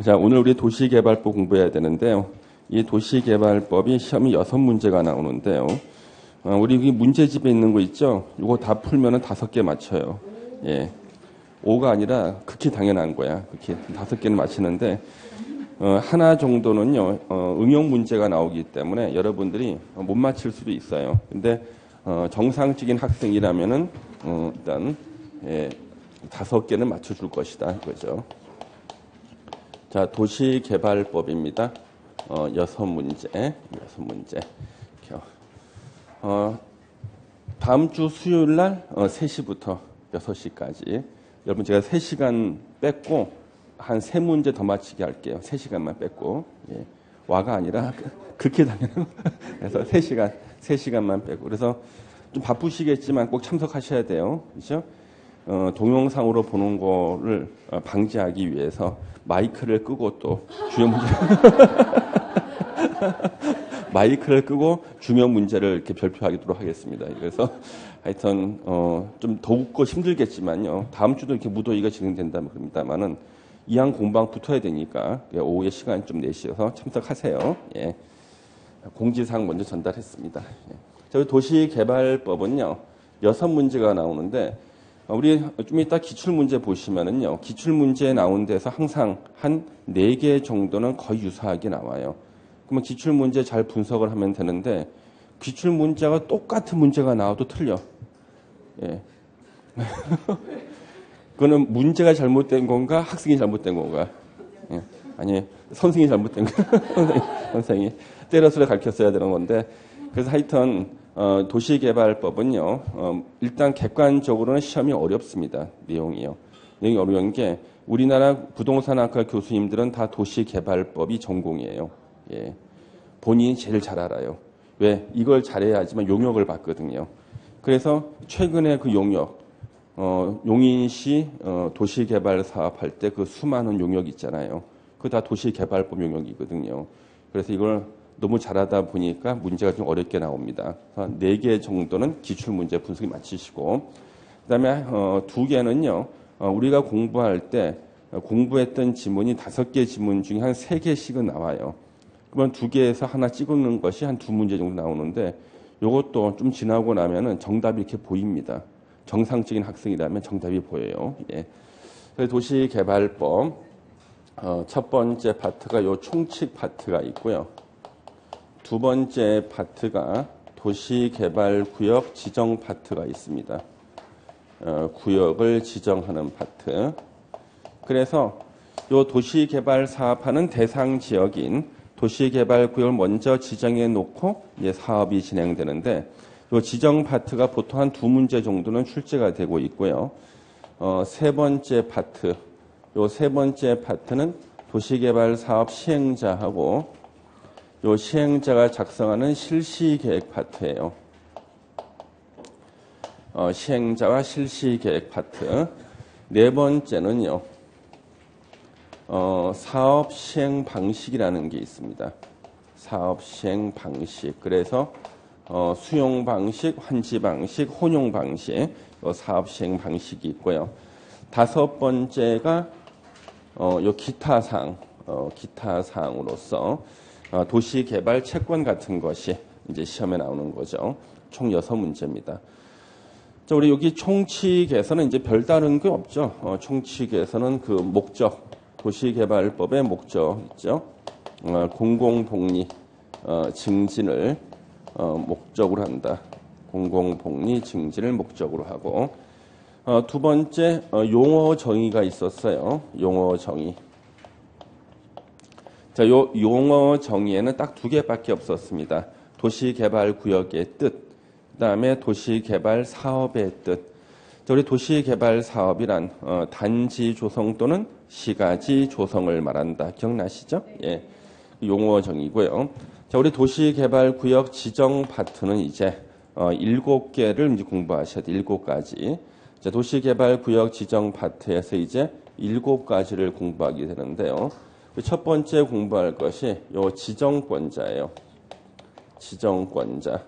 자, 오늘 우리 도시개발법 공부해야 되는데요. 이 도시개발법이 시험이 6문제가 나오는데요. 우리 여기 문제집에 있는 거 있죠? 이거 다 풀면은 5개 맞춰요. 예. 5가 아니라 극히 당연한 거야. 극히 5개는 맞히는데, 하나 정도는요, 응용 문제가 나오기 때문에 여러분들이 못 맞힐 수도 있어요. 근데, 정상적인 학생이라면은, 일단, 5개는 맞춰줄 것이다. 이거죠. 자, 도시개발법입니다. 6문제. 다음 주 수요일 날 3시부터 6시까지. 여러분, 제가 3시간 뺐고, 한 3문제 더 맞히게 할게요. 3시간만 뺐고. 예. 와가 아니라, 그렇게 당연한. 그래서 3시간만 빼고. 그래서 좀 바쁘시겠지만 꼭 참석하셔야 돼요. 그죠? 동영상으로 보는 거를 방지하기 위해서 마이크를 끄고 또 중요 문제 마이크를 끄고 중요 문제를 이렇게 발표하도록 하겠습니다. 그래서 하여튼 좀 더욱더 힘들겠지만요. 다음 주도 이렇게 무더위가 진행된다면은 이왕 공방 붙어야 되니까 오후에 시간 좀 내셔서 참석하세요. 예. 공지사항 먼저 전달했습니다. 예. 자, 도시개발법은요 6문제가 나오는데. 우리 좀 이따 기출문제 보시면은요, 기출문제에 나온 데서 항상 한 4개 정도는 거의 유사하게 나와요. 그러면 기출문제 잘 분석을 하면 되는데, 기출문제가 똑같은 문제가 나와도 틀려. 예. 그거는 문제가 잘못된 건가, 학생이 잘못된 건가? 예. 아니, 선생이 잘못된 건가? 선생이. 때려서 가르쳤어야 되는 건데, 그래서 하여튼, 도시개발법은요, 일단 객관적으로는 시험이 어렵습니다. 내용이 어려운 게, 우리나라 부동산학과 교수님들은 다 도시개발법이 전공이에요. 예. 본인이 제일 잘 알아요. 왜? 이걸 잘해야지만 용역을 받거든요. 그래서 최근에 그 용역, 용인시 도시개발 사업할 때 그 수많은 용역 있잖아요. 그거 다 도시개발법 용역이거든요. 그래서 이걸 너무 잘하다 보니까 문제가 좀 어렵게 나옵니다. 4개 정도는 기출문제 분석이 맞히시고, 그 다음에 2개는요, 우리가 공부할 때 공부했던 지문이 5개 지문 중에 한 3개씩은 나와요. 그러면 2개에서 하나 찍는 것이 한 2문제 정도 나오는데, 이것도 좀 지나고 나면은 정답이 이렇게 보입니다. 정상적인 학생이라면 정답이 보여요. 예. 그래서 도시개발법, 첫 번째 파트가 요 총칙 파트가 있고요. 두 번째 파트가 도시개발구역 지정 파트가 있습니다. 구역을 지정하는 파트. 그래서 이 도시개발 사업하는 대상 지역인 도시개발구역을 먼저 지정해 놓고 이제 사업이 진행되는데, 이 지정 파트가 보통 한 2문제 정도는 출제가 되고 있고요. 세 번째 파트, 이 세 번째 파트는 도시개발 사업 시행자하고 요 시행자가 작성하는 실시계획 파트예요. 시행자와 실시계획 파트. 네 번째는요, 사업 시행 방식이라는 게 있습니다. 사업 시행 방식. 그래서 수용 방식, 환지 방식, 혼용 방식, 사업 시행 방식이 있고요. 5번째가 요 기타 사항으로서 도시개발 채권 같은 것이 이제 시험에 나오는 거죠. 총 6문제입니다. 자, 우리 여기 총칙에서는 이제 별다른 게 없죠. 총칙에서는 그 목적, 도시개발법의 목적 있죠. 공공복리 증진을 목적으로 한다. 공공복리 증진을 목적으로 하고, 두 번째 용어 정의가 있었어요. 용어 정의. 자, 요 용어 정의에는 딱 2개밖에 없었습니다. 도시개발구역의 뜻, 그 다음에 도시개발 사업의 뜻. 자, 우리 도시개발 사업이란 단지 조성 또는 시가지 조성을 말한다. 기억나시죠? 예, 용어 정의고요. 자, 우리 도시개발구역 지정 파트는 이제 7개를 이제 공부하셔야 돼요. 7가지. 자, 도시개발구역 지정 파트에서 이제 7가지를 공부하게 되는데요. 첫 번째 공부할 것이 요 지정권자예요. 지정권자.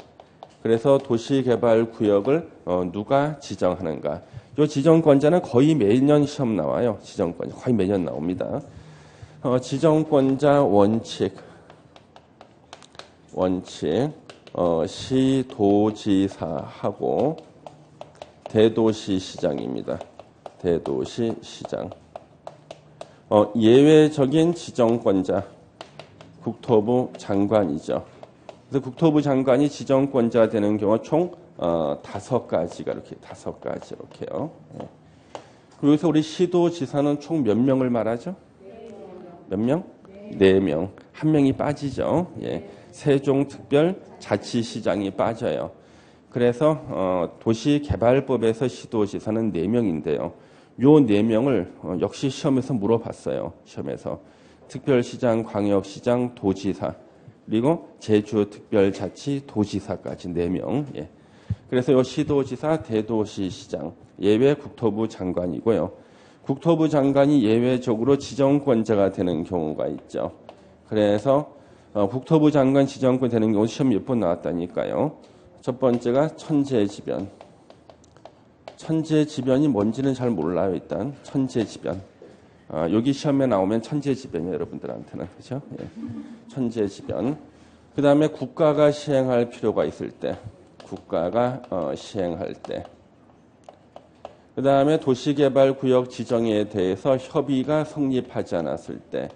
그래서 도시개발구역을 누가 지정하는가. 요 지정권자는 거의 매년 시험 나와요. 지정권자 거의 매년 나옵니다. 지정권자 원칙, 시도지사하고 대도시시장입니다. 대도시시장. 예외적인 지정권자, 국토부 장관이죠. 그래서 국토부 장관이 지정권자가 되는 경우 총 5가지가 이렇게 5가지 이렇게요. 예. 그리고 여기서 우리 시도지사는 총 몇 명을 말하죠? 몇 명? 4명. 한 명이 빠지죠. 예. 세종특별자치시장이 빠져요. 그래서 도시개발법에서 시도지사는 4명인데요. 요 4명을 역시 시험에서 물어봤어요. 시험에서. 특별시장, 광역시장, 도지사, 그리고 제주특별자치 도지사까지 4명. 예. 그래서 요 시도지사, 대도시시장, 예외 국토부 장관이고요. 국토부 장관이 예외적으로 지정권자가 되는 경우가 있죠. 그래서 국토부 장관 지정권 되는 경우 시험 몇 번 나왔다니까요. 첫 번째가 천재지변. 천재지변이 뭔지는 잘 몰라요. 일단 천재지변. 여기 시험에 나오면 천재지변이에요. 여러분들한테는. 그렇죠? 예. 천재지변. 그 다음에 국가가 시행할 필요가 있을 때. 국가가 시행할 때. 그 다음에 도시개발구역 지정에 대해서 협의가 성립하지 않았을 때.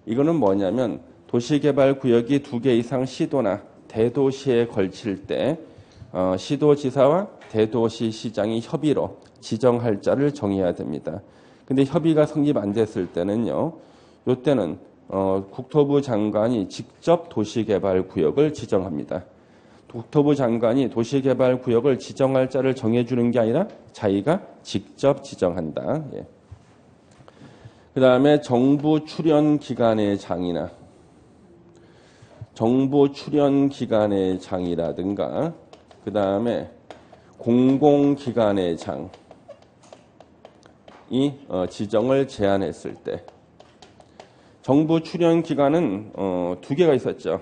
이거는 뭐냐면 도시개발구역이 2개 이상 시도나 대도시에 걸칠 때 시도지사와 대도시시장이 협의로 지정할 자를 정해야 됩니다. 근데 협의가 성립 안 됐을 때는요. 이때는 국토부 장관이 직접 도시개발구역을 지정합니다. 국토부 장관이 도시개발구역을 지정할 자를 정해주는 게 아니라 자기가 직접 지정한다. 예. 그 다음에 정부 출연 기관의 장이나 정부 출연 기관의 장이라든가 그 다음에 공공기관의 장이 지정을 제안했을 때 정부 출연 기관은 2개가 있었죠.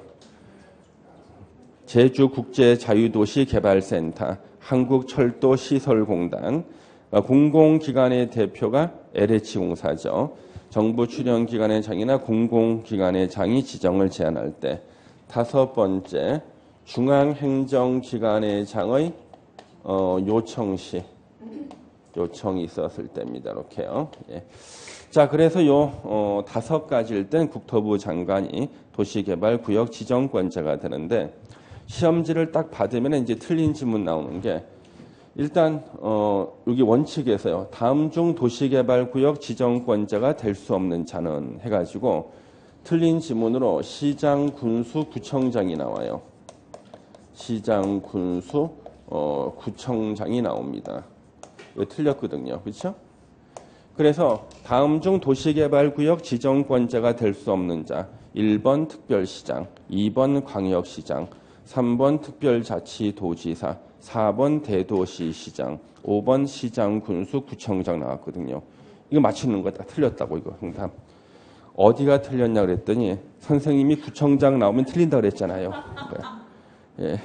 제주국제자유도시개발센터, 한국철도시설공단, 공공기관의 대표가 LH공사죠. 정부 출연기관의 장이나 공공기관의 장이 지정을 제안할 때 5번째, 중앙행정기관의 장의 요청이 있었을 때입니다. 이렇게요. 예. 자, 그래서 요 5가지일 땐 국토부 장관이 도시개발구역 지정권자가 되는데 시험지를 딱 받으면 이제 틀린 지문 나오는 게 일단 여기 원칙에서요. 다음 중 도시개발구역 지정권자가 될 수 없는 자는 해가지고 틀린 지문으로 시장, 군수, 구청장이 나와요. 시장, 군수, 구청장이 나옵니다. 이거 틀렸거든요. 그렇죠? 그래서 다음 중 도시개발구역 지정권자가 될 수 없는 자 1번 특별시장, 2번 광역시장, 3번 특별자치도지사, 4번 대도시시장, 5번 시장, 군수, 구청장 나왔거든요. 이거 맞추는 거 다 틀렸다고 이거 정답. 어디가 틀렸냐 그랬더니 선생님이 구청장 나오면 틀린다 그랬잖아요. 예.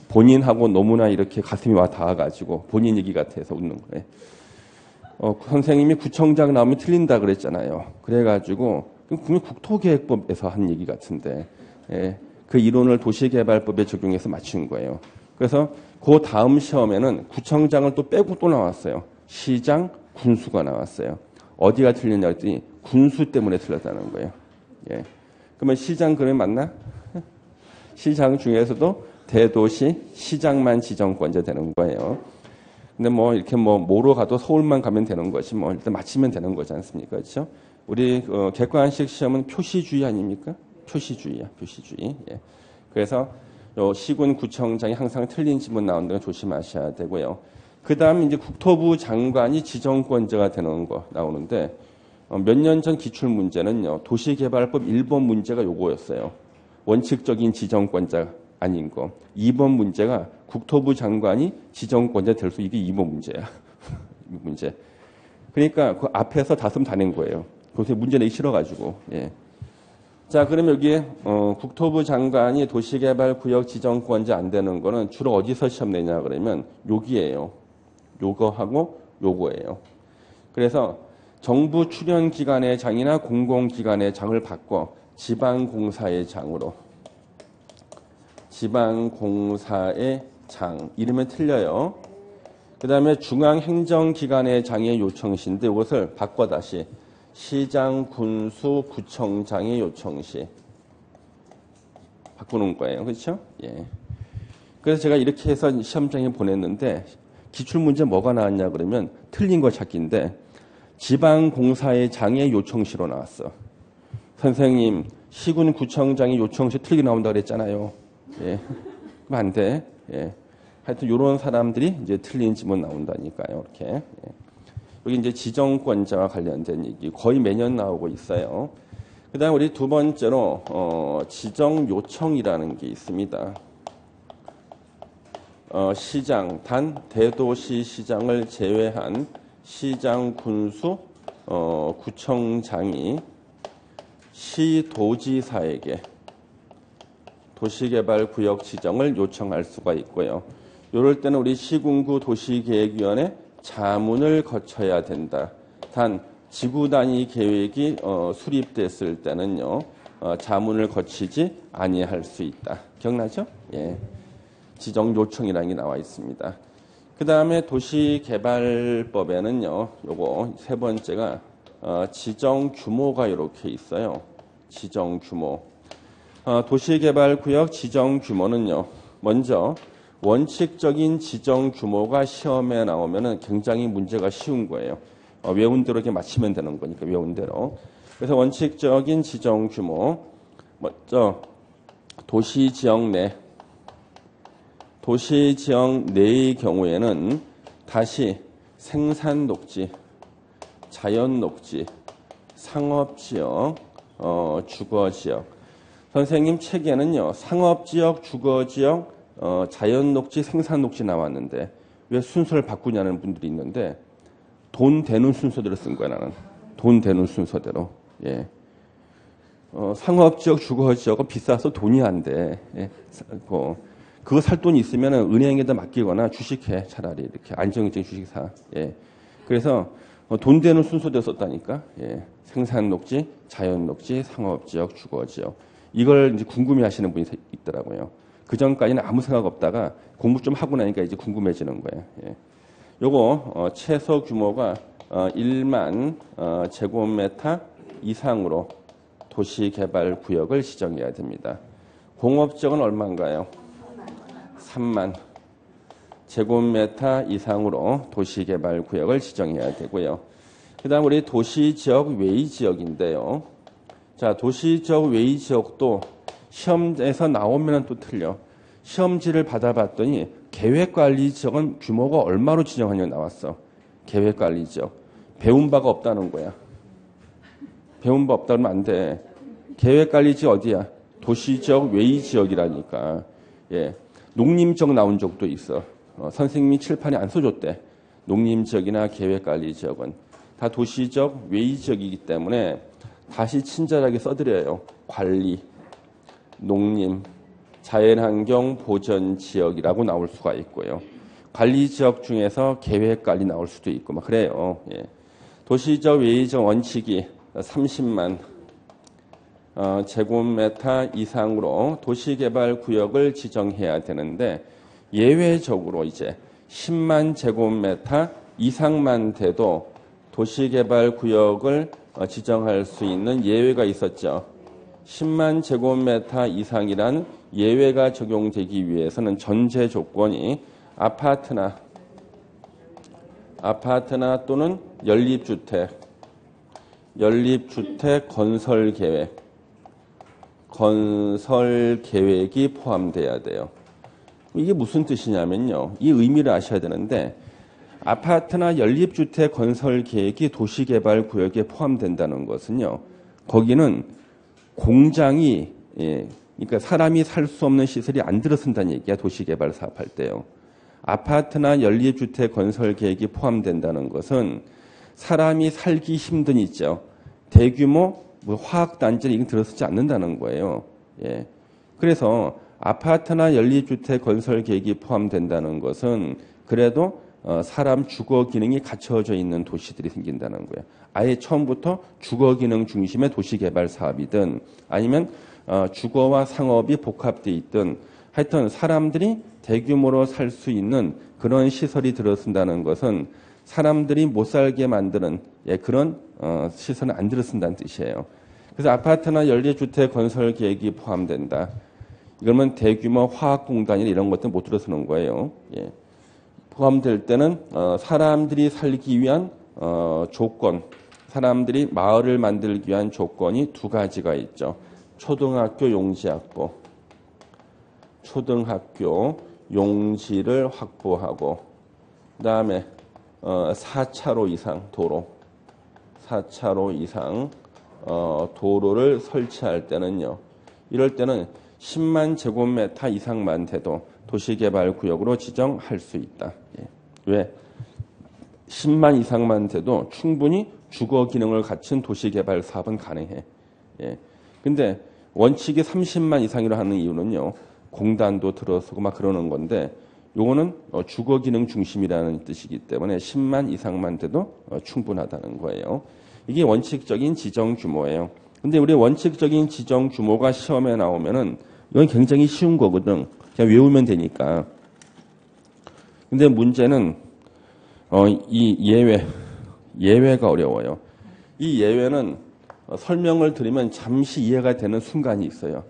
본인하고 너무나 이렇게 가슴이 와 닿아가지고 본인 얘기 같아서 웃는 거예요. 선생님이 구청장 나오면 틀린다 그랬잖아요. 그래가지고 분명 국토계획법에서 한 얘기 같은데 예, 그 이론을 도시개발법에 적용해서 맞춘 거예요. 그래서 그 다음 시험에는 구청장을 또 빼고 또 나왔어요. 시장, 군수가 나왔어요. 어디가 틀렸냐 했더니 군수 때문에 틀렸다는 거예요. 예. 그러면 시장 그러면 맞나? 시장 중에서도 대도시 시장만 지정권자 되는 거예요. 근데 뭐 이렇게 뭐로 가도 서울만 가면 되는 것이 뭐 일단 맞히면 되는 거지 않습니까? 그렇죠? 우리 객관식 시험은 표시주의 아닙니까? 표시주의야, 표시주의. 예. 그래서 요 시군 구청장이 항상 틀린 지문 나오는 거 조심하셔야 되고요. 그 다음 이제 국토부 장관이 지정권자가 되는 거 나오는데 몇 년 전 기출 문제는요. 도시개발법 1번 문제가 요거였어요. 원칙적인 지정권자 아닌 거. 2번 문제가 국토부 장관이 지정권자 될 수 이게 2번 문제야. 문제. 그러니까 그 앞에서 다 쓰면 다 낸 거예요. 그래서 문제 내기 싫어가지고. 예. 자, 그럼 여기에 국토부 장관이 도시개발구역 지정권자 안 되는 거는 주로 어디서 시험 내냐 그러면 여기에요. 요거하고 요거예요. 그래서 정부 출연 기관의 장이나 공공기관의 장을 바꿔 지방공사의 장으로. 지방공사의 장. 이름은 틀려요. 그 다음에 중앙행정기관의 장의 요청시인데 이것을 바꿔 다시 시장, 군수, 구청장의 요청시. 바꾸는 거예요. 그렇죠? 예. 그래서 제가 이렇게 해서 시험장에 보냈는데 기출문제 뭐가 나왔냐 그러면 틀린 거 찾기인데 지방공사의 장의 요청시로 나왔어. 선생님, 시군구청장의 요청시 틀리게 나온다 그랬잖아요. 예. 그럼 안 돼. 예. 하여튼 이런 사람들이 이제 틀린 지문 나온다니까요. 이렇게. 예. 여기 이제 지정권자와 관련된 얘기 거의 매년 나오고 있어요. 그다음 우리 두 번째로 지정 요청이라는 게 있습니다. 시장, 단 대도시 시장을 제외한 시장, 군수, 구청장이 시도지사에게 도시개발구역 지정을 요청할 수가 있고요. 이럴 때는 우리 시군구 도시계획위원회 자문을 거쳐야 된다. 단 지구 단위 계획이 수립됐을 때는요. 자문을 거치지 아니할 수 있다. 기억나죠? 예. 지정 요청이라는 게 나와 있습니다. 그 다음에 도시개발법에는요. 요거 세 번째가 지정 규모가 이렇게 있어요. 지정 규모. 도시개발구역 지정 규모는요. 먼저 원칙적인 지정 규모가 시험에 나오면은 굉장히 문제가 쉬운 거예요. 외운 대로 이렇게 맞히면 되는 거니까 외운 대로. 그래서 원칙적인 지정 규모. 먼저 도시 지역 내의 경우에는 다시 생산 녹지, 자연 녹지, 상업 지역, 주거 지역. 선생님 책에는요. 상업 지역, 주거 지역, 자연 녹지, 생산 녹지 나왔는데 왜 순서를 바꾸냐는 분들이 있는데 돈 되는 순서대로 쓴 거야 나는. 돈 되는 순서대로. 예. 상업 지역, 주거 지역은 비싸서 돈이 안 돼. 예. 그거 살 돈이 있으면 은행에다 맡기거나 주식해 차라리 이렇게 안정적인 주식 사. 예. 그래서 돈 되는 순서대로 썼다니까. 예. 생산 녹지, 자연 녹지, 상업 지역, 주거 지역. 이걸 이제 궁금해하시는 분이 있더라고요. 그 전까지는 아무 생각 없다가 공부 좀 하고 나니까 이제 궁금해지는 거예요. 예. 요거 최소 규모가 1만 제곱미터 이상으로 도시개발구역을 지정해야 됩니다. 공업지역은 얼마인가요? 3만 제곱미터 이상으로 도시개발구역을 지정해야 되고요. 그 다음 우리 도시지역 외지역인데요. 자, 도시지역 외지역도 시험에서 나오면 또 틀려. 시험지를 받아봤더니 계획관리지역은 규모가 얼마로 지정하냐 나왔어. 계획관리지역. 배운 바가 없다는 거야. 배운 바 없다면 안 돼. 계획관리지역 어디야? 도시지역 외지역이라니까. 예. 농림지역 나온 적도 있어. 선생님이 칠판에 안 써줬대. 농림지역이나 계획관리지역은. 다 도시지역 외지역이기 때문에 다시 친절하게 써드려요. 관리, 농림, 자연환경 보전지역이라고 나올 수가 있고요. 관리지역 중에서 계획관리 나올 수도 있고 막 그래요. 예. 도시지역 외지역 원칙이 30만 제곱미터 이상으로 도시개발구역을 지정해야 되는데 예외적으로 이제 10만 제곱미터 이상만 돼도 도시개발구역을 지정할 수 있는 예외가 있었죠. 10만 제곱미터 이상이란 예외가 적용되기 위해서는 전제 조건이 아파트나 또는 연립주택 건설 계획이 포함돼야 돼요. 이게 무슨 뜻이냐면요. 이 의미를 아셔야 되는데 아파트나 연립주택 건설 계획이 도시개발구역에 포함된다는 것은요. 거기는 공장이 그러니까 사람이 살 수 없는 시설이 안 들어선다는 얘기야. 도시개발 사업할 때요. 아파트나 연립주택 건설 계획이 포함된다는 것은 사람이 살기 힘든 있죠. 대규모 화학단지를 이건 들어서지 않는다는 거예요. 예. 그래서 아파트나 연립주택 건설 계획이 포함된다는 것은 그래도 사람 주거 기능이 갖춰져 있는 도시들이 생긴다는 거예요. 아예 처음부터 주거 기능 중심의 도시 개발 사업이든 아니면 주거와 상업이 복합되어 있든 하여튼 사람들이 대규모로 살 수 있는 그런 시설이 들어선다는 것은 사람들이 못 살게 만드는 그런 시설은 안 들어선다는 뜻이에요. 그래서 아파트나 연립주택 건설 계획이 포함된다. 이러면 대규모 화학공단이나 이런 것들 못 들어서는 거예요. 예. 포함될 때는 사람들이 살기 위한 조건, 사람들이 마을을 만들기 위한 조건이 두 가지가 있죠. 초등학교 용지학부, 초등학교 용지를 확보하고 그 다음에 4차로 이상 도로, 4차로 이상 도로를 설치할 때는요. 이럴 때는 10만 제곱미터 이상만 돼도 도시개발구역으로 지정할 수 있다. 예. 왜? 10만 이상만 돼도 충분히 주거 기능을 갖춘 도시개발 사업은 가능해. 예. 근데 원칙이 30만 이상이라 하는 이유는요. 공단도 들어서고 막 그러는 건데 요거는 주거 기능 중심이라는 뜻이기 때문에 10만 이상만 돼도 충분하다는 거예요. 이게 원칙적인 지정 규모예요. 근데 우리 원칙적인 지정 규모가 시험에 나오면은 이건 굉장히 쉬운 거거든. 그냥 외우면 되니까. 근데 문제는 이 예외가 어려워요. 이 예외는 설명을 드리면 잠시 이해가 되는 순간이 있어요.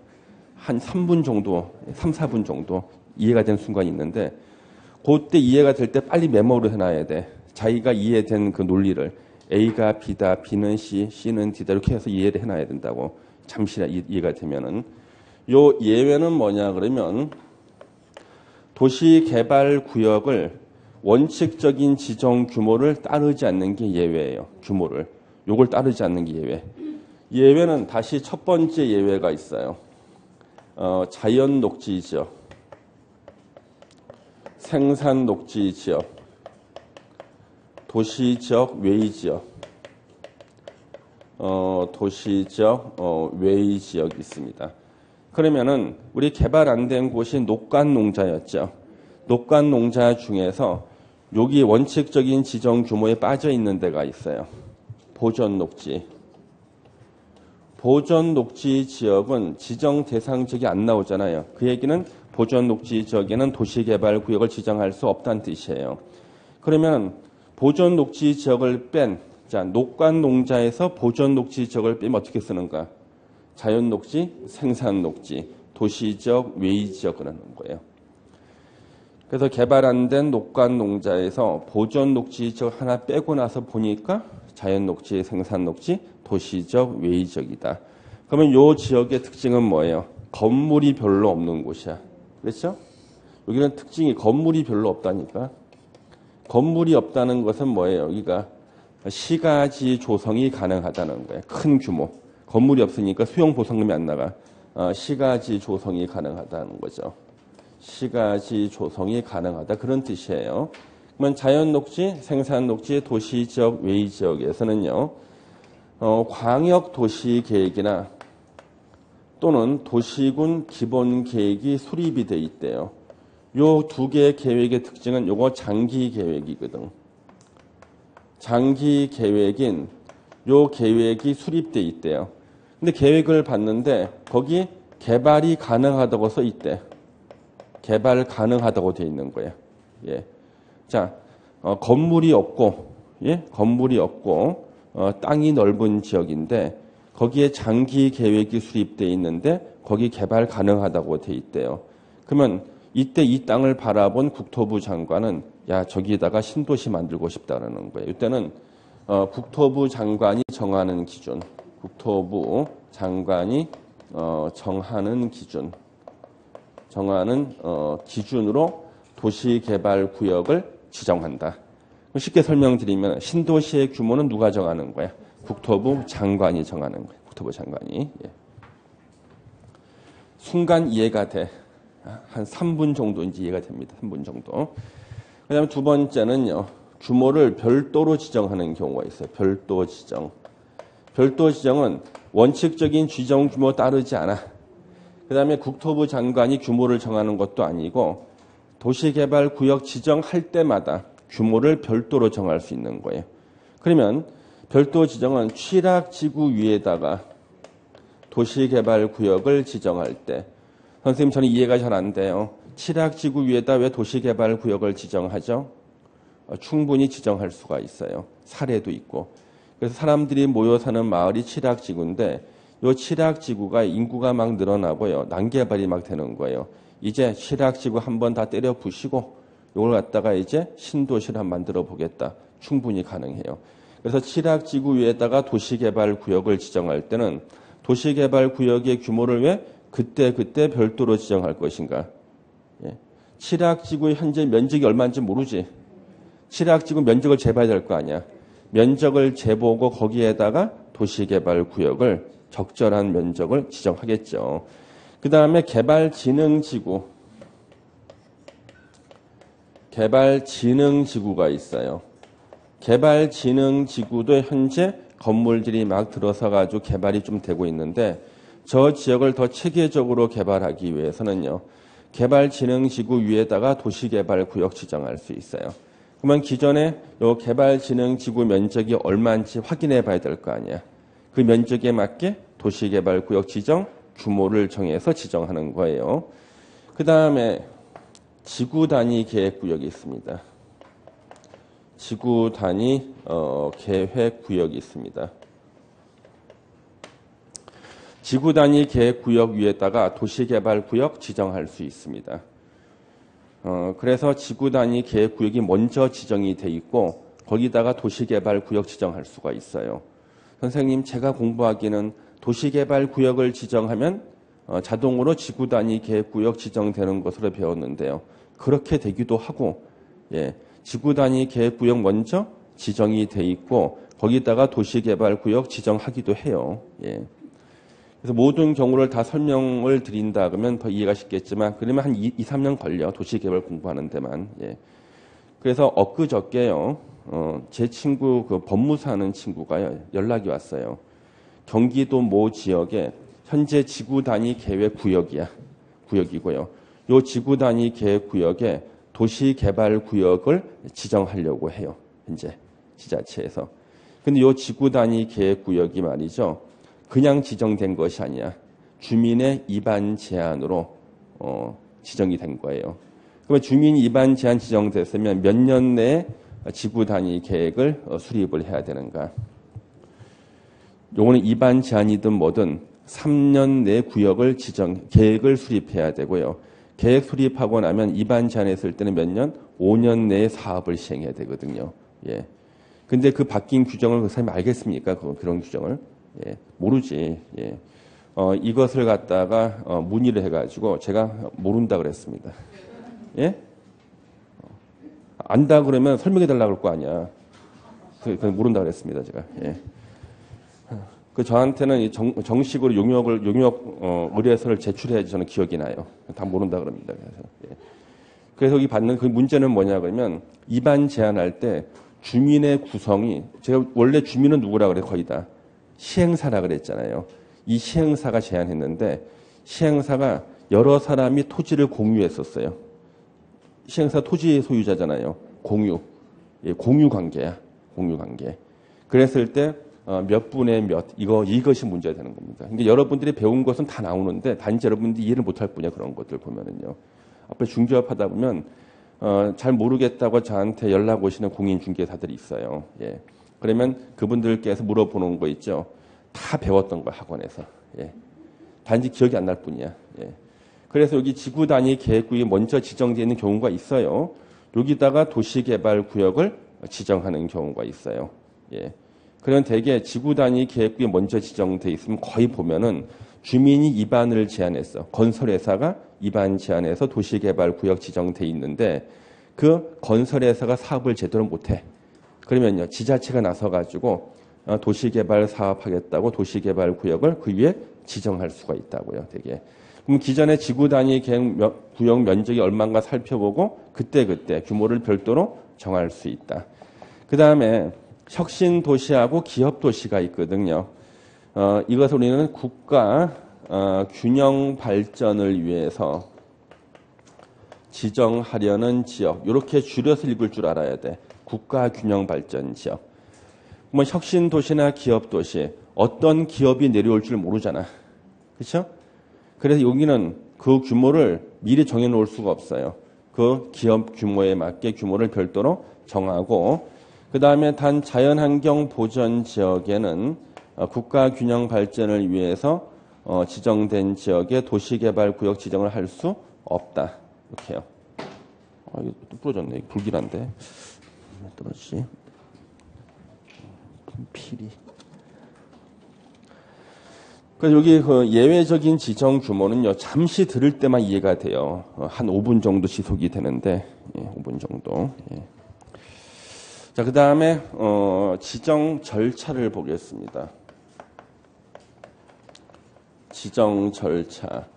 한 3분 정도, 3, 4분 정도 이해가 되는 순간이 있는데 그때 이해가 될 때 빨리 메모를 해놔야 돼. 자기가 이해된 그 논리를 A가 B다, B는 C, C는 D다 이렇게 해서 이해를 해놔야 된다고. 잠시 이해가 되면은. 요 예외는 뭐냐 그러면 도시개발구역을 원칙적인 지정 규모를 따르지 않는 게 예외예요. 규모를. 요걸 따르지 않는 게 예외. 예외는 다시 첫 번째 예외가 있어요. 자연 녹지 지역, 생산 녹지 지역, 도시 지역, 외의 지역, 도시 지역, 외의 지역이 있습니다. 그러면은 우리 개발 안 된 곳이 녹간 농자였죠. 녹간 농자 중에서 여기 원칙적인 지정 규모에 빠져 있는 데가 있어요. 보전 녹지. 보전 녹지 지역은 지정 대상 지역이 안 나오잖아요. 그 얘기는 보전 녹지 지역에는 도시개발 구역을 지정할 수 없다는 뜻이에요. 그러면 보전 녹지 지역을 뺀, 자, 녹간 농자에서 보전 녹지 지역을 빼면 어떻게 쓰는가? 자연 녹지, 생산 녹지, 도시 지역, 외의 지역을 하는 거예요. 그래서 개발 안 된 녹간 농자에서 보전 녹지 지역 하나 빼고 나서 보니까 자연 녹지, 생산 녹지, 도시 지역, 외의 지역이다. 그러면 이 지역의 특징은 뭐예요? 건물이 별로 없는 곳이야. 그렇죠? 여기는 특징이 건물이 별로 없다니까. 건물이 없다는 것은 뭐예요? 여기가 시가지 조성이 가능하다는 거예요. 큰 규모. 건물이 없으니까 수용 보상금이 안 나가. 시가지 조성이 가능하다는 거죠. 시가지 조성이 가능하다. 그런 뜻이에요. 그러면 자연 녹지, 생산 녹지, 도시 지역, 외의 지역에서는요. 광역 도시 계획이나 또는 도시군 기본 계획이 수립이 돼 있대요. 요 두 개의 계획의 특징은 요거 장기 계획이거든. 장기 계획인 요 계획이 수립돼 있대요. 근데 계획을 봤는데 거기 개발이 가능하다고 써 있대. 개발 가능하다고 돼 있는 거예요. 예. 자, 건물이 없고, 예, 건물이 없고 땅이 넓은 지역인데 거기에 장기 계획이 수립돼 있는데 거기 개발 가능하다고 돼 있대요. 그러면 이때 이 땅을 바라본 국토부 장관은 야 저기에다가 신도시 만들고 싶다라는 거예요. 이때는 국토부 장관이 정하는 기준, 국토부 장관이 정하는 기준, 정하는 기준으로 도시개발구역을 지정한다. 쉽게 설명드리면 신도시의 규모는 누가 정하는 거야? 국토부 장관이 정하는 거야. 국토부 장관이. 예. 순간 이해가 돼. 한 3분 정도 이제 이해가 됩니다. 3분 정도. 그다음에 두 번째는요. 규모를 별도로 지정하는 경우가 있어요. 별도 지정. 별도 지정은 원칙적인 지정 규모 따르지 않아. 그다음에 국토부 장관이 규모를 정하는 것도 아니고 도시개발구역 지정할 때마다 규모를 별도로 정할 수 있는 거예요. 그러면 별도 지정은 취락지구 위에다가 도시개발구역을 지정할 때, 선생님 저는 이해가 잘 안 돼요. 취락지구 위에다 왜 도시개발구역을 지정하죠? 충분히 지정할 수가 있어요. 사례도 있고. 그래서 사람들이 모여 사는 마을이 취락지구인데 이 취락지구가 인구가 막 늘어나고요. 난개발이 막 되는 거예요. 이제 취락지구 한번 다 때려 부시고 이걸 갖다가 이제 신도시를 한번 만들어 보겠다. 충분히 가능해요. 그래서 취락지구 위에다가 도시개발구역을 지정할 때는 도시개발구역의 규모를 왜 그때 별도로 지정할 것인가? 예. 취락지구의 현재 면적이 얼마인지 모르지. 취락지구 면적을 재봐야 될 거 아니야. 면적을 재보고 거기에다가 도시개발구역을 적절한 면적을 지정하겠죠. 그 다음에 개발진흥지구가 있어요. 개발진흥지구도 현재 건물들이 막 들어서 가지고 개발이 좀 되고 있는데 저 지역을 더 체계적으로 개발하기 위해서는요. 개발진흥지구 위에다가 도시개발구역 지정할 수 있어요. 그러면 기존에 요 개발진흥지구 면적이 얼마인지 확인해 봐야 될 거 아니야. 그 면적에 맞게 도시개발구역 지정 규모를 정해서 지정하는 거예요. 그 다음에 지구단위 계획구역이 있습니다. 지구단위 계획구역이 있습니다. 지구단위 계획구역 위에다가 도시개발구역 지정할 수 있습니다. 그래서 지구단위 계획구역이 먼저 지정이 돼 있고 거기다가 도시개발구역 지정할 수가 있어요. 선생님 제가 공부하기는 도시개발구역을 지정하면 자동으로 지구단위 계획구역 지정되는 것으로 배웠는데요. 그렇게 되기도 하고 예, 지구단위 계획구역 먼저 지정이 돼 있고 거기다가 도시개발구역 지정하기도 해요. 예. 그래서 모든 경우를 다 설명을 드린다 그러면 더 이해가 쉽겠지만 그러면 한 2, 3년 걸려. 도시개발 공부하는 데만. 예. 그래서 엊그저께요. 제 친구 그 법무사 하는 친구가 연락이 왔어요. 경기도 모 지역에 현재 지구단위 구역이고요. 요 지구단위 계획구역에 도시개발구역을 지정하려고 해요. 현재 지자체에서. 근데 요 지구단위 계획구역이 말이죠. 그냥 지정된 것이 아니야. 주민의 입안 제한으로 지정이 된 거예요. 그러면 주민 입안 제한 지정됐으면 몇 년 내에 지구 단위 계획을 수립을 해야 되는가? 요거는 입안 제한이든 뭐든 3년 내 구역을 계획을 수립해야 되고요. 계획 수립하고 나면 입안 제한했을 때는 몇 년? 5년 내에 사업을 시행해야 되거든요. 예. 근데 그 바뀐 규정을 그 사람이 알겠습니까? 그런 규정을? 예. 모르지. 예. 이것을 갖다가 문의를 해가지고 제가 모른다 그랬습니다. 예? 안다 그러면 설명해 달라고 그럴 거 아니야. 그냥 모른다 그랬습니다, 제가. 예. 그 저한테는 정식으로 용역 의뢰서를 제출해야지 저는 기억이 나요. 다 모른다 그럽니다. 그래서. 예. 그래서 여기 받는 그 문제는 뭐냐 그러면 입안 제한할 때 주민의 구성이 제가 원래 주민은 누구라 그래 거의 다 시행사라 그랬잖아요. 이 시행사가 제안했는데 시행사가 여러 사람이 토지를 공유했었어요. 시행사 토지 소유자잖아요. 예, 공유 관계야. 공유 관계. 그랬을 때 몇 분의 몇 이것이 문제가 되는 겁니다. 그러니까 여러분들이 배운 것은 다 나오는데 단지 여러분들이 이해를 못할 뿐이야. 그런 것들 보면은요. 앞에 중개업하다 보면 잘 모르겠다고 저한테 연락 오시는 공인중개사들이 있어요. 예. 그러면 그분들께서 물어보는 거 있죠. 다 배웠던 거 학원에서. 예. 단지 기억이 안 날 뿐이야. 예. 그래서 여기 지구 단위 계획구역이 먼저 지정되어 있는 경우가 있어요. 여기다가 도시개발구역을 지정하는 경우가 있어요. 예. 그런 대개 지구 단위 계획구역이 먼저 지정되어 있으면 거의 보면은 주민이 입안을 제안했어. 건설회사가 입안 제안해서 도시개발구역 지정돼 있는데 그 건설회사가 사업을 제대로 못해. 그러면요 지자체가 나서가지고 도시개발 사업하겠다고 도시개발구역을 그 위에 지정할 수가 있다고요. 되게. 그럼 기존의 지구 단위 구역 면적이 얼마인가 살펴보고 그때 규모를 별도로 정할 수 있다. 그 다음에 혁신 도시하고 기업 도시가 있거든요. 이것을 우리는 국가 균형 발전을 위해서 지정하려는 지역 이렇게 줄여서 읽을 줄 알아야 돼. 국가균형발전지역. 뭐 혁신도시나 기업도시 어떤 기업이 내려올 줄 모르잖아. 그렇죠? 그래서 여기는 그 규모를 미리 정해놓을 수가 없어요. 그 기업 규모에 맞게 규모를 별도로 정하고 그 다음에 단 자연환경 보전 지역에는 국가균형 발전을 위해서 지정된 지역에 도시개발구역 지정을 할 수 없다. 이렇게요. 이거 또 부러졌네. 불길한데. 왜 떨어지지? 필이. 그래서 여기 그 예외적인 지정 규모는요, 잠시 들을 때만 이해가 돼요. 한 5분 정도 지속이 되는데, 5분 정도. 예. 자, 그 다음에, 지정 절차를 보겠습니다. 지정 절차.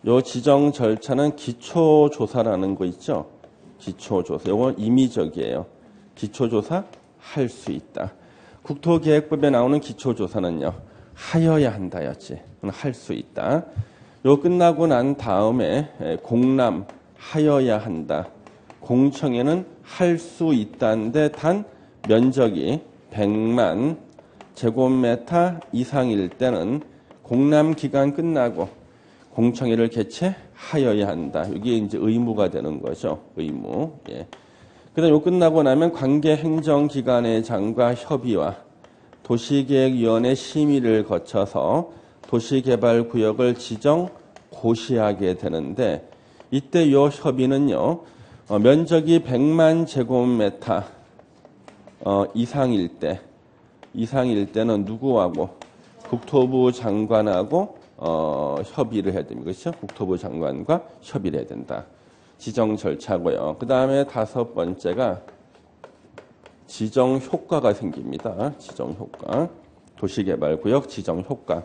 요 지정 절차는 기초조사라는 거 있죠? 기초조사. 요건 임의적이에요. 기초조사 할 수 있다. 국토계획법에 나오는 기초조사는요, 하여야 한다였지. 할 수 있다. 요 끝나고 난 다음에 공람 하여야 한다. 공청회는 할 수 있다는데 단 면적이 100만 제곱미터 이상일 때는 공람 기간 끝나고 공청회를 개최하여야 한다. 이게 이제 의무가 되는 거죠. 의무. 예. 그다음 요 끝나고 나면 관계 행정기관의 장과 협의와 도시계획위원회 심의를 거쳐서 도시개발구역을 지정 고시하게 되는데 이때 요 협의는요. 면적이 100만 제곱미터 이상일 때는 누구하고 국토부 장관하고 협의를 해야 됩니다. 그렇죠? 국토부 장관과 협의를 해야 된다. 지정 절차고요. 그 다음에 5번째가 지정 효과가 생깁니다. 지정 효과. 도시개발구역 지정 효과.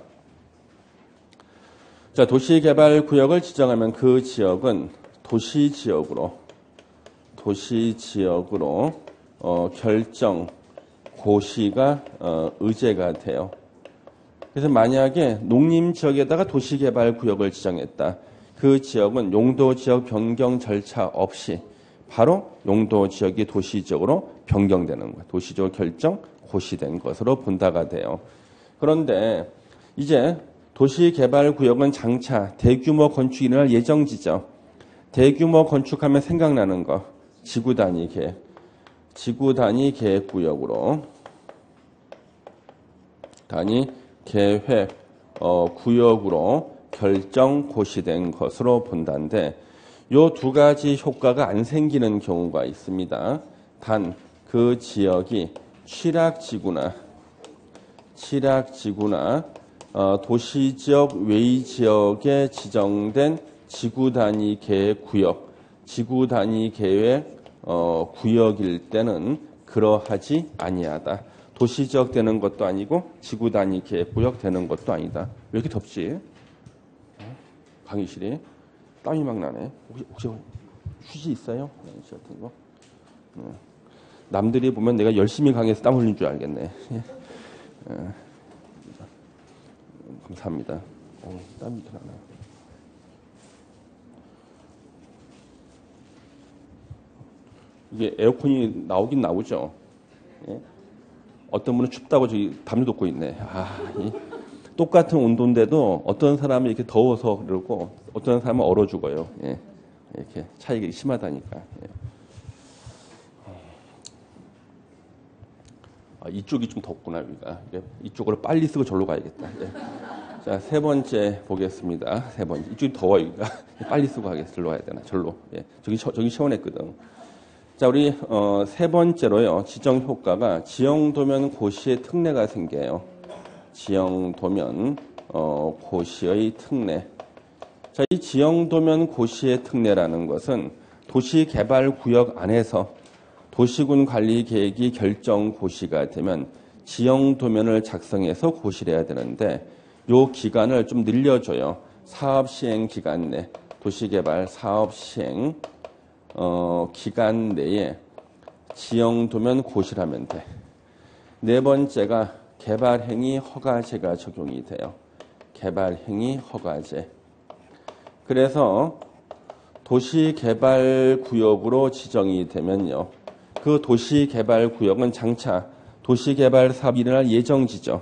자, 도시개발구역을 지정하면 그 지역은 도시지역으로 결정 고시가 의제가 돼요. 그래서 만약에 농림지역에다가 도시개발구역을 지정했다. 그 지역은 용도지역 변경 절차 없이 바로 용도지역이 도시지역으로 변경되는 거예요. 도시지역 결정 고시된 것으로 본다가 돼요. 그런데 이제 도시개발구역은 장차 대규모 건축이 일어날 예정지죠. 대규모 건축하면 생각나는 거. 지구단위 계획. 지구단위 계획구역으로 단위 계획 구역으로 결정 고시된 것으로 본다는데 요 두 가지 효과가 안 생기는 경우가 있습니다. 단 그 지역이 취락지구나 도시지역 외의 지역에 지정된 지구단위 계획 구역, 지구단위 계획 구역일 때는 그러하지 아니하다. 도시지역 되는 것도 아니고 지구단위 계획구역 되는 것도 아니다. 왜 이렇게 덥지? 강의실이 땀이 막 나네. 혹시 휴지 있어요? 휴지 같은 거? 남들이 보면 내가 열심히 강의해서 땀 흘린 줄 알겠네. 감사합니다. 땀이 이렇게 나네. 이게 에어컨이 나오긴 나오죠. 예? 어떤 분은 춥다고 저기 담요 덮고 있네. 똑같은 온도인데도 어떤 사람은 이렇게 더워서 그러고 어떤 사람은 얼어 죽어요. 예. 이렇게 차이가 심하다니까. 예. 이쪽이 좀 덥구나, 여기가. 이쪽으로 빨리 쓰고 절로 가야겠다. 예. 자, 3번째 보겠습니다. 3번째. 이쪽이 더워, 여기가. 빨리 쓰고 가겠다. 절로 가야 되나, 절로. 예. 저기 시원했거든. 자, 우리 3번째로요. 지정 효과가 지형도면 고시의 특례가 생겨요. 지형도면 고시의 특례. 자, 이 지형도면 고시의 특례라는 것은 도시개발구역 안에서 도시군 관리 계획이 결정 고시가 되면 지형도면을 작성해서 고시를 해야 되는데 요 기간을 좀 늘려줘요. 사업 시행 기간 내 도시개발 사업 시행 기간 내에 지형도면 고시를 하면 돼. 4번째가 개발행위 허가제가 적용이 돼요. 개발행위 허가제. 그래서 도시개발구역으로 지정이 되면요. 그 도시개발구역은 장차 도시개발사업이 일어날 예정지죠.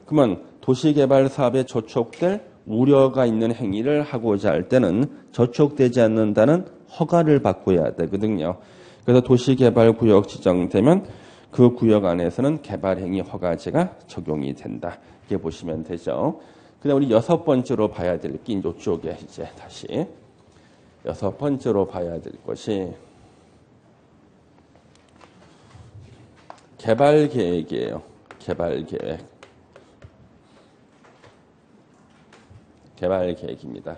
그러면 도시개발사업에 저촉될 우려가 있는 행위를 하고자 할 때는 저촉되지 않는다는 허가를 받고야 되거든요. 그래서 도시개발구역 지정되면 그 구역 안에서는 개발행위 허가제가 적용이 된다. 이렇게 보시면 되죠. 그다음 우리 6번째로 봐야 될 게 이쪽에 이제 다시 6번째로 봐야 될 것이 개발계획이에요. 개발계획. 개발계획입니다.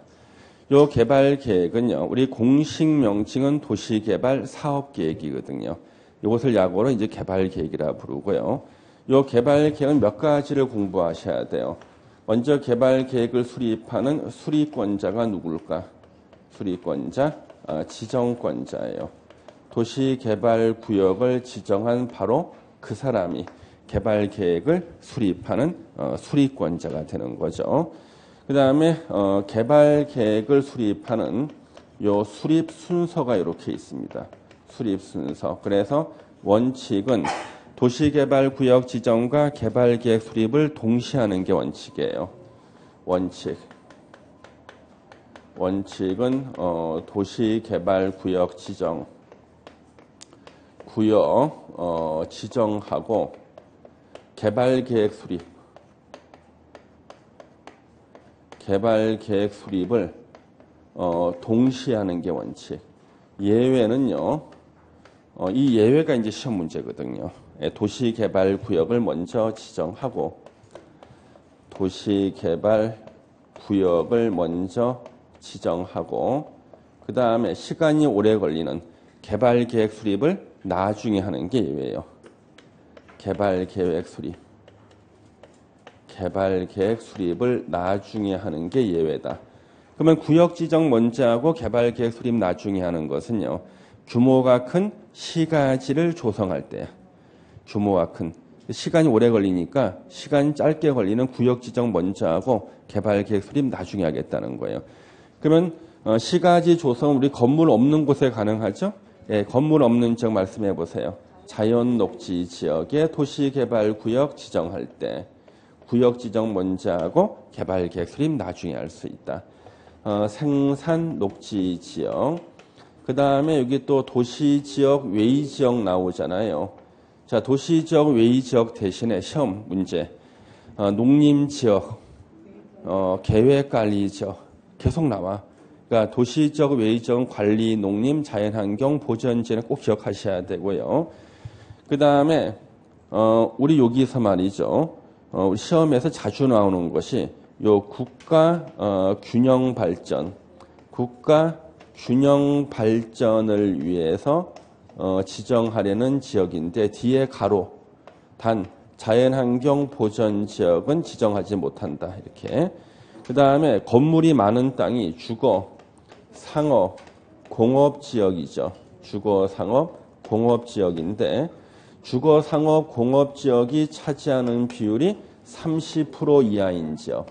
요 개발계획은요, 우리 공식 명칭은 도시개발 사업계획이거든요. 이것을 약어로 이제 개발계획이라 부르고요. 요 개발계획은 몇 가지를 공부하셔야 돼요. 먼저 개발계획을 수립하는 수립권자가 누굴까? 수립권자, 지정권자예요. 도시개발구역을 지정한 바로 그 사람이 개발계획을 수립하는 수립권자가 되는 거죠. 그 다음에 개발계획을 수립하는 요 수립 순서가 이렇게 있습니다. 수립 순서. 그래서 원칙은 도시개발구역 지정과 개발계획 수립을 동시에 하는 게 원칙이에요. 원칙은 도시개발구역 지정, 구역 지정하고 개발계획 수립을 동시에 하는 게 원칙. 예외는요. 이 예외가 이제 시험 문제거든요. 도시개발구역을 먼저 지정하고 그 다음에 시간이 오래 걸리는 개발계획 수립을 나중에 하는 게 예외예요. 개발계획 수립을 나중에 하는 게 예외다. 그러면 구역 지정 먼저 하고 개발계획 수립 나중에 하는 것은요. 규모가 큰 시가지를 조성할 때야. 규모가 큰. 시간이 오래 걸리니까 시간 짧게 걸리는 구역 지정 먼저 하고 개발계획 수립 나중에 하겠다는 거예요. 그러면 시가지 조성 우리 건물 없는 곳에 가능하죠? 예, 건물 없는 지역 말씀해 보세요. 자연 녹지 지역에 도시개발구역 지정할 때 구역 지정 먼저 하고 개발계획 수립 나중에 할 수 있다. 생산 녹지 지역. 그 다음에 여기 또 도시지역 외의지역 나오잖아요. 자, 도시지역 외의지역 대신에 시험 문제 농림지역, 계획관리지역 계속 나와. 그러니까 도시지역 외의지역 관리, 농림, 자연환경, 보전지역은 꼭 기억하셔야 되고요. 그 다음에 우리 여기서 말이죠. 우리 시험에서 자주 나오는 것이 요 국가 균형 발전을 위해서 지정하려는 지역인데 뒤에 가로 단 자연환경 보전 지역은 지정하지 못한다. 이렇게. 그 다음에 건물이 많은 땅이 주거, 상업, 공업 지역이죠. 주거, 상업, 공업 지역인데 주거, 상업, 공업 지역이 차지하는 비율이 30% 이하인 지역.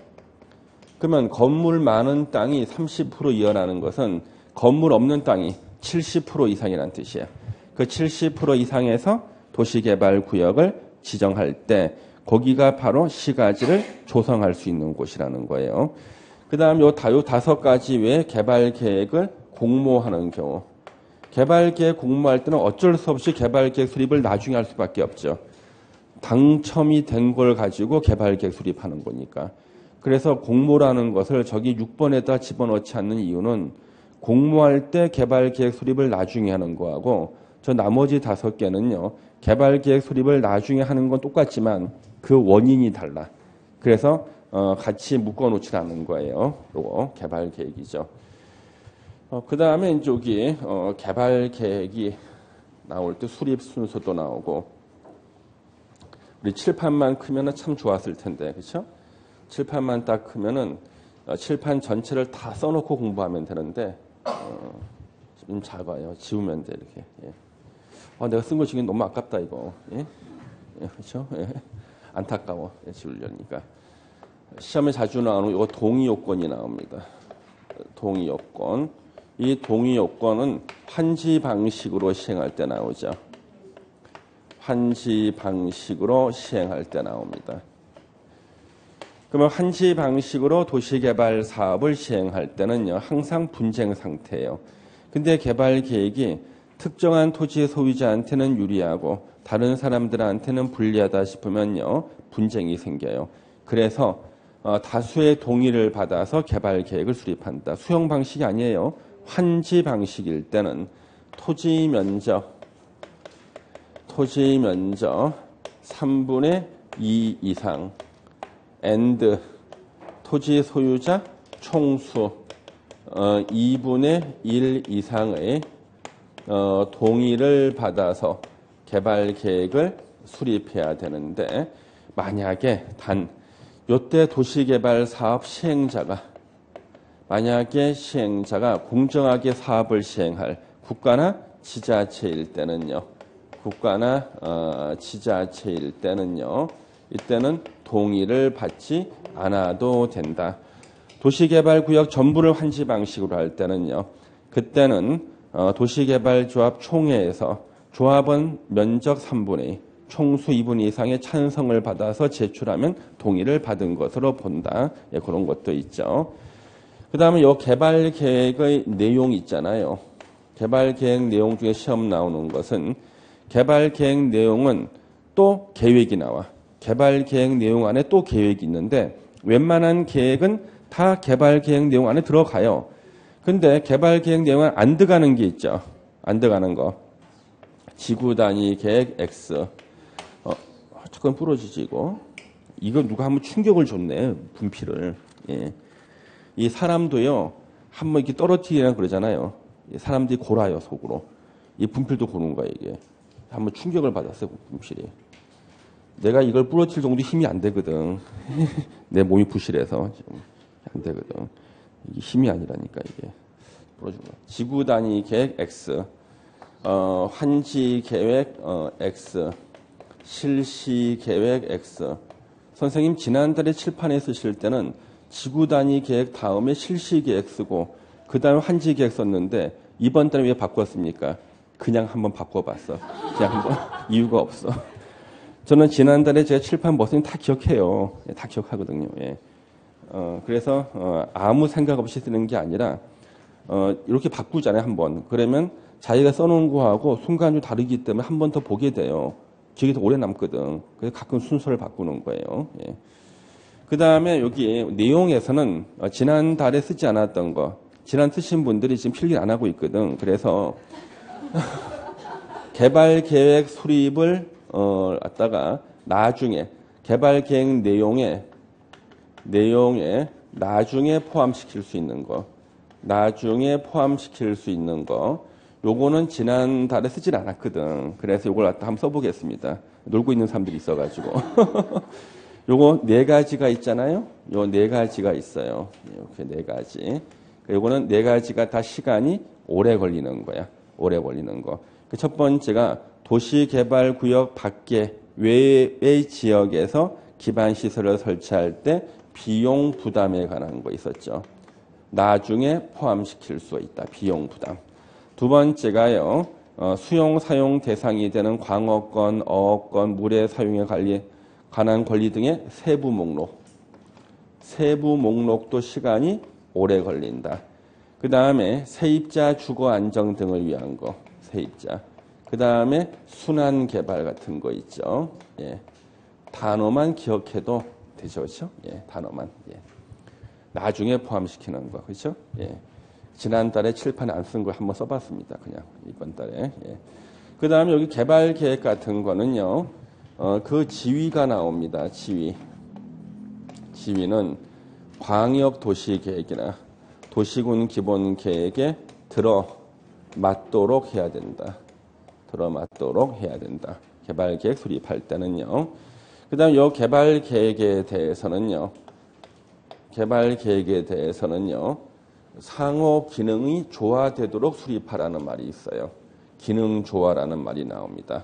그러면 건물 많은 땅이 30% 이하라는 것은 건물 없는 땅이 70% 이상이라는 뜻이에요. 그 70% 이상에서 도시개발구역을 지정할 때 거기가 바로 시가지를 조성할 수 있는 곳이라는 거예요. 그 다음 요 5가지 외에 개발계획을 공모하는 경우. 개발계획 공모할 때는 어쩔 수 없이 개발계획 수립을 나중에 할 수밖에 없죠. 당첨이 된 걸 가지고 개발계획 수립하는 거니까. 그래서 공모라는 것을 저기 6번에다 집어넣지 않는 이유는 공모할 때 개발계획 수립을 나중에 하는 거하고 저 나머지 5개는요. 개발계획 수립을 나중에 하는 건 똑같지만 그 원인이 달라. 그래서 같이 묶어놓지 않는 거예요. 요거 개발계획이죠. 그 다음에 이제 여기 개발계획이 나올 때 수립 순서도 나오고 우리 칠판만 크면은 참 좋았을 텐데 그렇죠? 칠판만 딱 크면은 칠판 전체를 다 써놓고 공부하면 되는데 좀 작아요. 지우면 돼 이렇게. 예. 내가 쓴 거 지금 너무 아깝다 이거. 예? 예, 그렇죠? 예. 안타까워. 예, 지우려니까. 시험에 자주 나오는 이거 동의 요건이 나옵니다. 동의 요건. 이 동의 요건은 환지 방식으로 시행할 때 나오죠. 환지 방식으로 시행할 때 나옵니다. 그러면 환지 방식으로 도시개발 사업을 시행할 때는요, 항상 분쟁 상태예요. 근데 개발 계획이 특정한 토지 소유자한테는 유리하고 다른 사람들한테는 불리하다 싶으면요, 분쟁이 생겨요. 그래서 다수의 동의를 받아서 개발 계획을 수립한다. 수용 방식이 아니에요. 환지 방식일 때는 토지 면적 3분의 2 이상 and 토지 소유자 총수 2분의 1 이상의 동의를 받아서 개발 계획을 수립해야 되는데, 만약에 요때 도시개발 사업 시행자가 공정하게 사업을 시행할 국가나 지자체일 때는요, 이때는 동의를 받지 않아도 된다. 도시개발구역 전부를 환지 방식으로 할 때는요, 그때는 도시개발조합 총회에서 조합원 면적 3분의 2, 총수 2분 이상의 찬성을 받아서 제출하면 동의를 받은 것으로 본다. 예, 그런 것도 있죠. 그 다음에 요 개발 계획의 내용 있잖아요. 개발 계획 내용 중에 시험 나오는 것은, 개발 계획 내용은 또 계획이 나와. 개발 계획 내용 안에 또 계획이 있는데, 웬만한 계획은 다 개발 계획 내용 안에 들어가요. 근데 개발 계획 내용은 안 들어가는 게 있죠. 안 들어가는 거. 지구 단위 계획 X. 잠깐 부러지지 이거. 이거 누가 한번 충격을 줬네. 분필을. 예. 이 사람도요, 한번 이렇게 떨어뜨리려고 그러잖아요. 사람들이 골아요, 속으로. 이 분필도 고는 거야, 이게. 한번 충격을 받았어요, 분필이. 내가 이걸 부러뜨릴 정도 힘이 안 되거든. 내 몸이 부실해서 안 되거든. 이게 힘이 아니라니까, 이게. 부러진 거야. 지구 단위 계획 X. 환지 계획 X. 실시 계획 X. 선생님, 지난달에 칠판에 쓰실 때는 지구 단위 계획 다음에 실시 계획 쓰고 그 다음에 환지 계획 썼는데, 이번 달에 왜 바꿨습니까? 그냥 한번 바꿔봤어. 그냥 한번. 이유가 없어. 저는 지난달에 제가 칠판 뭐 쓰는지 다 기억해요. 다 기억하거든요. 예. 그래서 아무 생각 없이 쓰는 게 아니라 이렇게 바꾸잖아요, 한번. 그러면 자기가 써놓은 거하고 순간적으로 다르기 때문에 한 번 더 보게 돼요. 기억이 더 오래 남거든. 그래서 가끔 순서를 바꾸는 거예요. 예. 그 다음에 여기 내용에서는 지난달에 쓰지 않았던 거, 지난 쓰신 분들이 지금 필기 안 하고 있거든. 그래서 개발 계획 수립을 갖다가 나중에 개발 계획 내용에 나중에 포함시킬 수 있는 거, 요거는 지난달에 쓰질 않았거든. 그래서 요걸 갖다 한번 써보겠습니다. 놀고 있는 사람들이 있어가지고. 요거 4가지가 있잖아요. 요 4가지가 있어요. 이렇게 4가지. 요거는 4가지가 다 시간이 오래 걸리는 거야. 오래 걸리는 거. 첫 번째가 도시개발구역 밖에 외의 지역에서 기반시설을 설치할 때 비용 부담에 관한 거 있었죠. 나중에 포함시킬 수 있다. 비용 부담. 두 번째가요, 수용 사용 대상이 되는 광어권, 어업권, 물의 사용에 관한 권리 등의 세부 목록도 시간이 오래 걸린다. 그 다음에 세입자 주거 안정 등을 위한 거, 세입자. 그 다음에 순환 개발 같은 거 있죠. 예. 단어만 기억해도 되죠, 그렇죠? 예, 단어만. 예. 나중에 포함시키는 거, 그렇죠? 예. 지난달에 칠판에 안 쓴 걸 한번 써봤습니다, 그냥 이번 달에. 예. 그 다음에 여기 개발 계획 같은 거는요, 그 지위가 나옵니다. 지위는 광역 도시 계획이나 도시군 기본 계획에 들어맞도록 해야 된다. 개발 계획 수립할 때는요. 그 다음 요 개발 계획에 대해서는요. 상호 기능이 조화되도록 수립하라는 말이 있어요. 기능 조화라는 말이 나옵니다.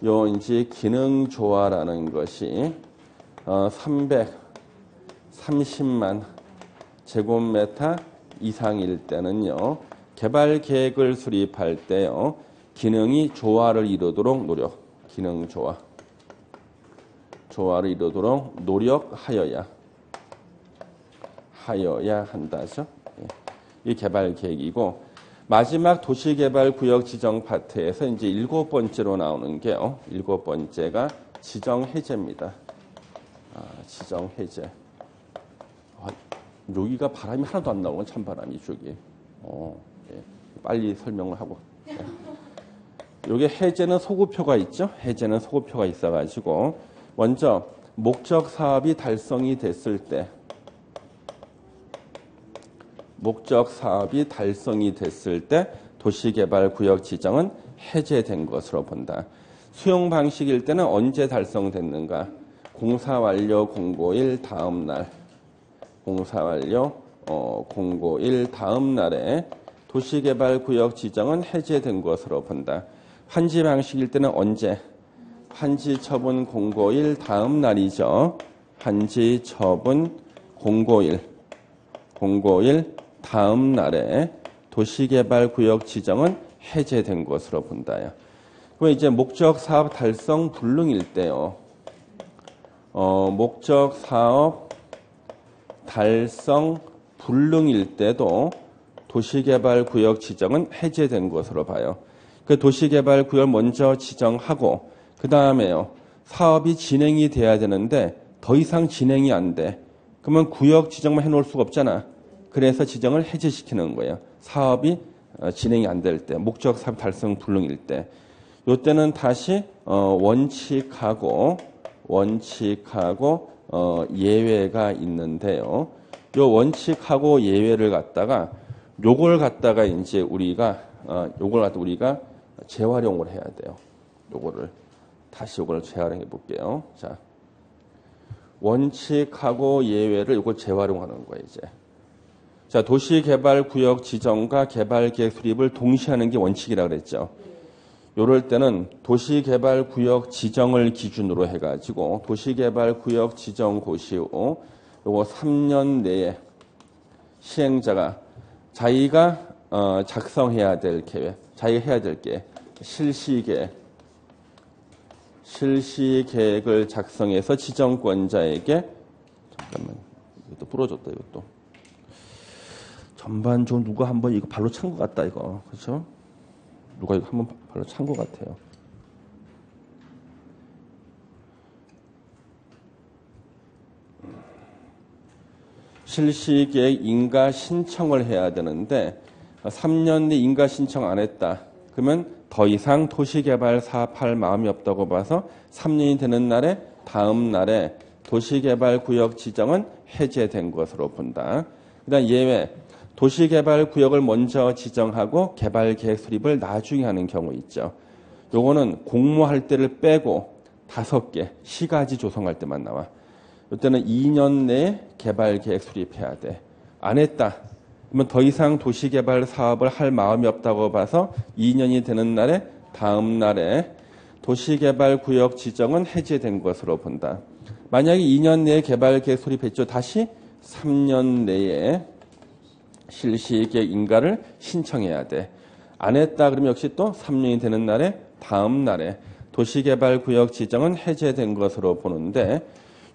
요 이제 기능 조화라는 것이 330만 제곱미터 이상일 때는요. 개발 계획을 수립할 때요. 기능이 조화를 이루도록 노력. 기능 조화. 조화를 이루도록 노력하여야 한다죠. 이 개발 계획이고 마지막 도시개발구역 지정 파트에서 이제 7번째로 나오는 게요. 7번째가 지정 해제입니다. 지정 해제. 여기가 바람이 하나도 안 나오는 찬바람이 이쪽이. 예. 빨리 설명을 하고. 여기 해제는 소구표가 있죠. 해제는 소구표가 있어가지고 먼저 목적 사업이 달성이 됐을 때 도시개발구역 지정은 해제된 것으로 본다. 수용 방식일 때는 언제 달성됐는가? 공사 완료 공고일 다음 날. 공사 완료 공고일 다음 날에 도시개발구역 지정은 해제된 것으로 본다. 환지 방식일 때는 언제? 환지 처분 공고일 다음 날이죠. 환지 처분 공고일 다음 날에 도시개발구역 지정은 해제된 것으로 본다요. 그럼 이제 목적 사업 달성 불능일 때요. 목적 사업 달성 불능일 때도 도시개발구역 지정은 해제된 것으로 봐요. 그 도시개발구역 먼저 지정하고 그 다음에요. 사업이 진행이 돼야 되는데 더 이상 진행이 안 돼. 그러면 구역 지정만 해놓을 수가 없잖아. 그래서 지정을 해제시키는 거예요. 사업이 진행이 안 될 때, 목적 사업 달성 불능일 때. 이때는 다시 원칙하고 예외가 있는데요. 요 원칙하고 예외를 갖다가 요걸 갖다가 이제 우리가 재활용을 해야 돼요. 요거를 재활용해 볼게요. 자, 원칙하고 예외를 요걸 재활용하는 거예요, 이제. 자, 도시개발구역 지정과 개발계획 수립을 동시에 하는 게 원칙이라고 그랬죠. 요럴 때는 도시개발구역 지정을 기준으로 해가지고 도시개발구역 지정 고시 후 요거 3년 내에 시행자가 자기가 작성해야 될 계획, 자기가 해야 될 게 실시계획을 작성해서 지정권자에게 잠깐만 이것도 부러졌다 이것도 전반 좀 누가 한번 이거 발로 찬 것 같다 이거 그렇죠? 누가 이거 한번 발로 찬 것 같아요. 실시계획 인가 신청을 해야 되는데 3년 내 인가 신청 안 했다. 그러면 더 이상 도시개발 사업할 마음이 없다고 봐서 3년이 되는 날에 다음 날에 도시개발구역 지정은 해제된 것으로 본다. 그다음 예외. 도시개발구역을 먼저 지정하고 개발계획 수립을 나중에 하는 경우 있죠. 요거는 공모할 때를 빼고 5개, 시가지 조성할 때만 나와. 이때는 2년 내에 개발계획 수립해야 돼. 안 했다. 그러면 더 이상 도시개발 사업을 할 마음이 없다고 봐서 2년이 되는 날에 다음 날에 도시개발구역 지정은 해제된 것으로 본다. 만약에 2년 내에 개발계획 수립했죠. 다시 3년 내에 실시계획 인가를 신청해야 돼. 안 했다 그러면 역시 또 3년이 되는 날에 다음 날에 도시개발구역 지정은 해제된 것으로 보는데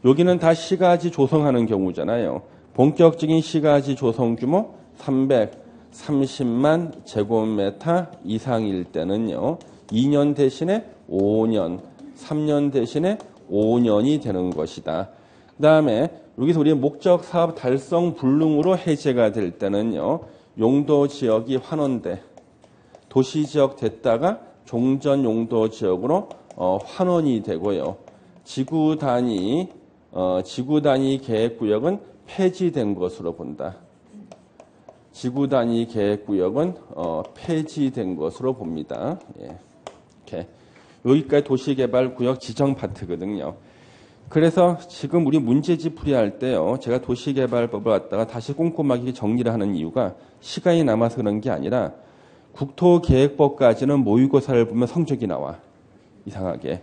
여기는 다 시가지 조성하는 경우잖아요. 본격적인 시가지 조성 규모 330만 제곱미터 이상일 때는요. 2년 대신에 5년, 3년 대신에 5년이 되는 것이다. 그 다음에 여기서 우리 목적 사업 달성 불능으로 해제가 될 때는요. 용도 지역이 환원돼. 도시지역 됐다가 종전 용도 지역으로 환원이 되고요. 지구 단위 계획구역은 폐지된 것으로 본다. 지구 단위 계획구역은 폐지된 것으로 봅니다. 예. 이렇게. 여기까지 도시개발구역 지정 파트거든요. 그래서 지금 우리 문제집 풀이할 때요. 제가 도시개발법을 갖다가 다시 꼼꼼하게 정리를 하는 이유가 시간이 남아서 그런 게 아니라 국토계획법까지는 모의고사를 보면 성적이 나와. 이상하게.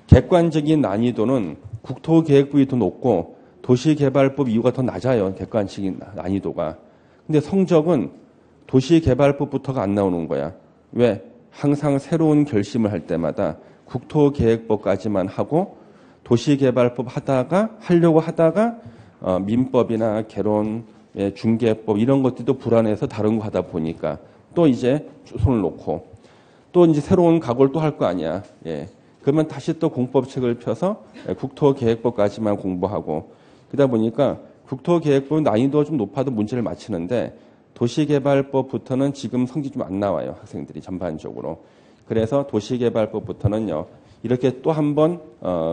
객관적인 난이도는 국토계획법이 더 높고 도시개발법 이유가 더 낮아요. 객관적인 난이도가. 근데 성적은 도시개발법부터가 안 나오는 거야. 왜? 항상 새로운 결심을 할 때마다 국토계획법까지만 하고 도시개발법 하려고 하다가 민법이나 개론, 중개법 이런 것들도 불안해서 다른 거 하다 보니까 또 이제 손을 놓고 또 이제 새로운 각오를 또 할 거 아니야. 예. 그러면 다시 또 공법책을 펴서 국토계획법까지만 공부하고 그러다 보니까 국토계획법은 난이도가 좀 높아도 문제를 맞히는데 도시개발법부터는 지금 성적이 좀 안 나와요. 학생들이 전반적으로. 그래서 도시개발법부터는요. 이렇게 또 한 번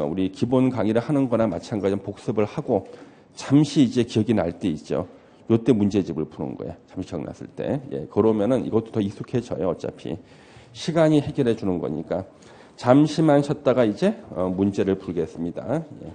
우리 기본 강의를 하는 거나 마찬가지로 복습을 하고 잠시 이제 기억이 날 때 있죠. 요때 문제집을 푸는 거예요. 잠시 기억났을 때. 예, 그러면은 이것도 더 익숙해져요. 어차피. 시간이 해결해 주는 거니까. 잠시만 쉬었다가 이제 문제를 풀겠습니다. 예.